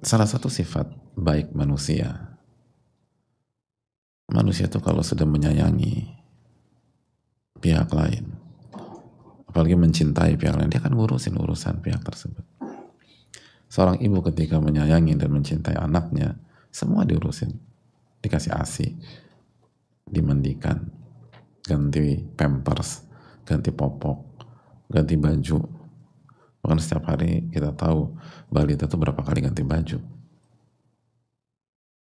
salah satu sifat baik manusia itu kalau sudah menyayangi pihak lain, apalagi mencintai pihak lain, dia akan ngurusin urusan pihak tersebut. Seorang ibu ketika menyayangi dan mencintai anaknya, semua diurusin, dikasih ASI, dimandikan, ganti pampers, ganti popok, ganti baju. Bahkan setiap hari kita tahu balita itu berapa kali ganti baju.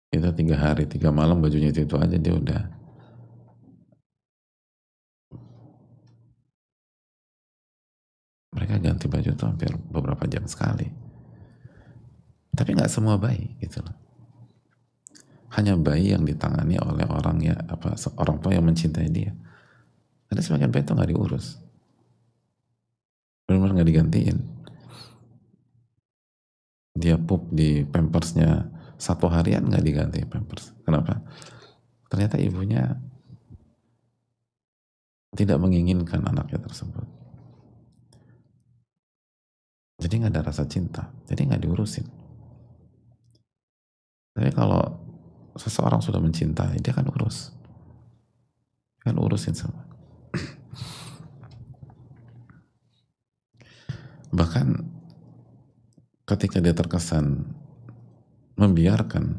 Itu 3 hari 3 malam bajunya itu aja dia udah. Mereka ganti baju tuh hampir beberapa jam sekali. Tapi nggak semua bayi gitu loh. Hanya bayi yang ditangani oleh orang tua yang mencintai dia. Ada sebagian bayi itu nggak diurus, benar-benar nggak digantiin. Dia pup di pampersnya 1 harian nggak diganti pampers. Kenapa? Ternyata ibunya tidak menginginkan anaknya tersebut. Jadi nggak ada rasa cinta, jadi nggak diurusin. Tapi kalau seseorang sudah mencintai, dia akan urus, dia akan urusin semua. Bahkan ketika dia terkesan membiarkan,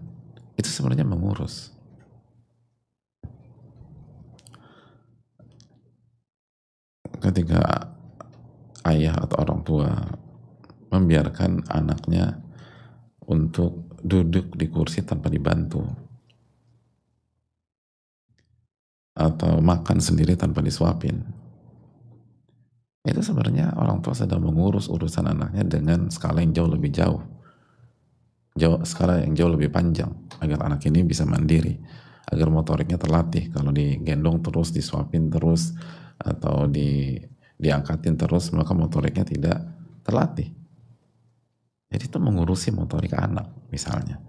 itu sebenarnya mengurus. Ketika ayah atau orang tua membiarkan anaknya untuk duduk di kursi tanpa dibantu, atau makan sendiri tanpa disuapin, itu sebenarnya orang tua sedang mengurus urusan anaknya dengan skala yang jauh lebih skala yang jauh lebih panjang, agar anak ini bisa mandiri, agar motoriknya terlatih. Kalau digendong terus, disuapin terus, atau diangkatin terus, maka motoriknya tidak terlatih. Jadi itu mengurusi motorik anak misalnya.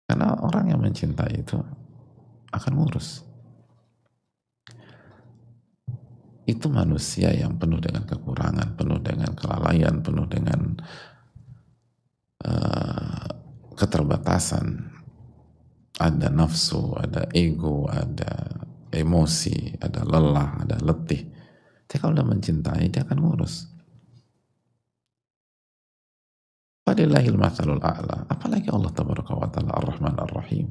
Karena orang yang mencintai itu akan ngurus. Itu manusia yang penuh dengan kekurangan, penuh dengan kelalaian, penuh dengan keterbatasan. Ada nafsu, ada ego, ada emosi, ada lelah, ada letih. Tapi kalau udah mencintai, dia akan ngurus. Walillahil matsalul a'la. Apalagi Allah tabaraka wa ta'ala ar-Rahman ar-Rahim.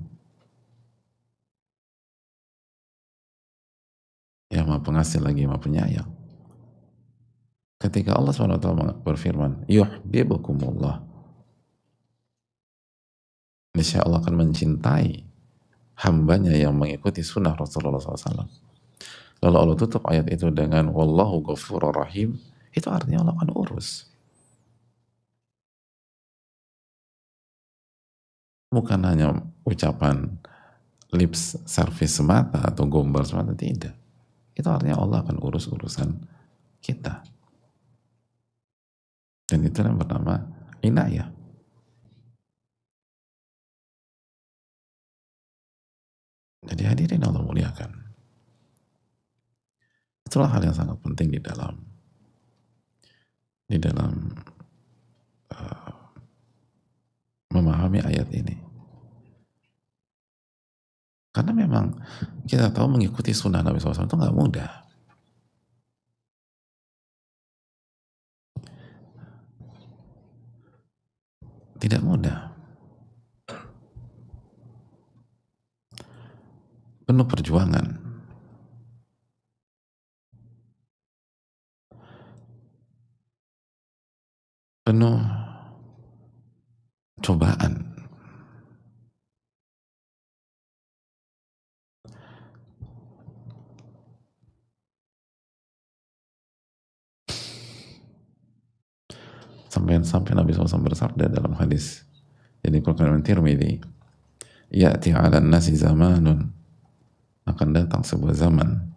Yang maha pengasih lagi maha penyayang. Ketika Allah SWT berfirman, yuhibbukumullah, niscaya Allah akan mencintai hambanya yang mengikuti sunnah Rasulullah SAW. Lalu Allah tutup ayat itu dengan wallahu ghafurur rahim. Itu artinya Allah akan urus. Bukan hanya ucapan lips service semata atau gombal semata, tidak. Itu artinya Allah akan urus urusan kita. Dan itu yang bernama inayah. Jadi hadirin Allah muliakan. Itulah hal yang sangat penting di dalam memahami ayat ini. Karena memang kita tahu mengikuti sunnah Nabi SAW itu nggak mudah. Tidak mudah. Penuh perjuangan. Penuh cobaan. Sampai Nabi SAW bersabda dalam hadis yang dikeluarkan oleh Tirmidzi, ya'ti 'alan nasi zamanun, akan datang sebuah zaman,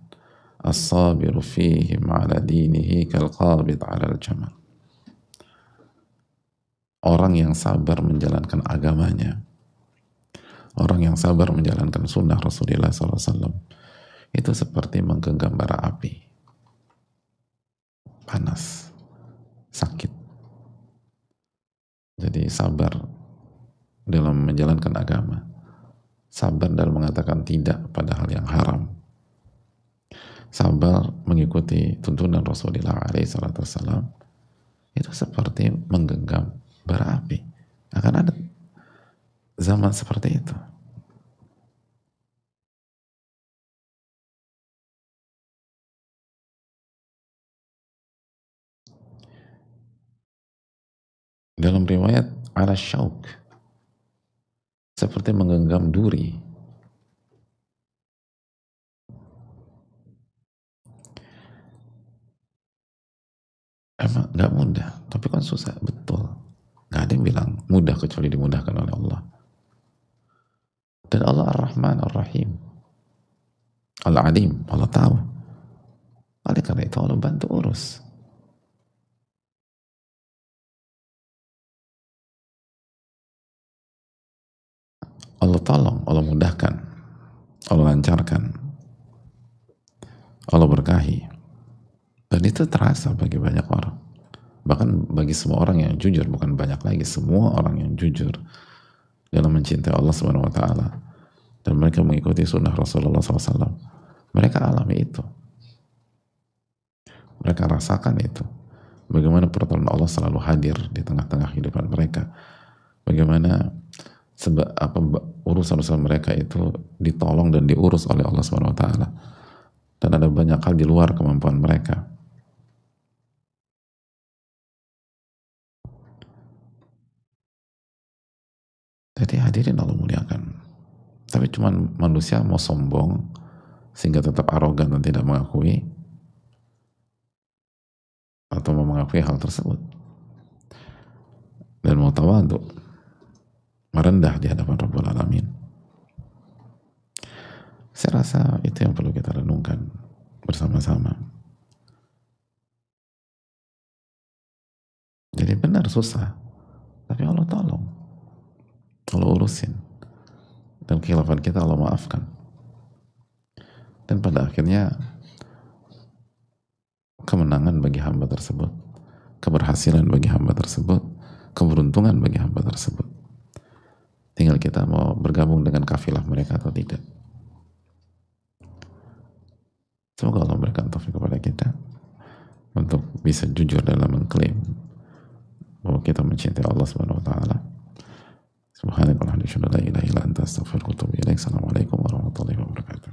as-sabiru fihim 'ala dinihi kal qabid 'ala al-jamal. Orang yang sabar menjalankan agamanya, orang yang sabar menjalankan sunnah Rasulullah SAW, itu seperti menggenggam bara api, panas, sakit. Jadi sabar dalam menjalankan agama, sabar dalam mengatakan tidak pada hal yang haram, sabar mengikuti tuntunan Rasulullah SAW, itu seperti menggenggam bara api. Akan ada zaman seperti itu. Dalam riwayat ala syauk, seperti menggenggam duri. Emang nggak mudah, tapi kan susah, betul. Nggak ada yang bilang mudah kecuali dimudahkan oleh Allah. Dan Allah Ar-Rahman Ar-Rahim, Al-Alim, Allah tahu. Oleh karena itu Allah bantu urus. Allah tolong, Allah mudahkan, Allah lancarkan, Allah berkahi. Dan itu terasa bagi banyak orang. Bahkan bagi semua orang yang jujur, bukan banyak lagi, semua orang yang jujur dalam mencintai Allah Subhanahu wa taala dan mereka mengikuti sunnah Rasulullah SAW, mereka alami itu. Mereka rasakan itu. Bagaimana pertolongan Allah selalu hadir di tengah-tengah kehidupan mereka. Bagaimana urusan-urusan mereka itu ditolong dan diurus oleh Allah Subhanahu wa taala. Dan ada banyak hal di luar kemampuan mereka. Jadi hadirin Allah muliakan. Tapi cuman manusia mau sombong sehingga tetap arogan dan tidak mengakui atau mau mengakui hal tersebut dan mau tawadhu, merendah di hadapan Rabbul Alamin. Saya rasa itu yang perlu kita renungkan bersama-sama. Jadi benar susah, tapi Allah tolong, Allah urusin, dan kekhilafan kita Allah maafkan. Dan pada akhirnya kemenangan bagi hamba tersebut, keberhasilan bagi hamba tersebut, keberuntungan bagi hamba tersebut. Tinggal kita mau bergabung dengan kafilah mereka atau tidak. Semoga Allah memberikan taufik kepada kita untuk bisa jujur dalam mengklaim bahwa kita mencintai Allah Subhanahu wa taala. Subhanakallahumma wa bihamdika, la ilaha illa anta, astaghfiruka wa atubu ilaik. Assalamualaikum warahmatullahi wabarakatuh.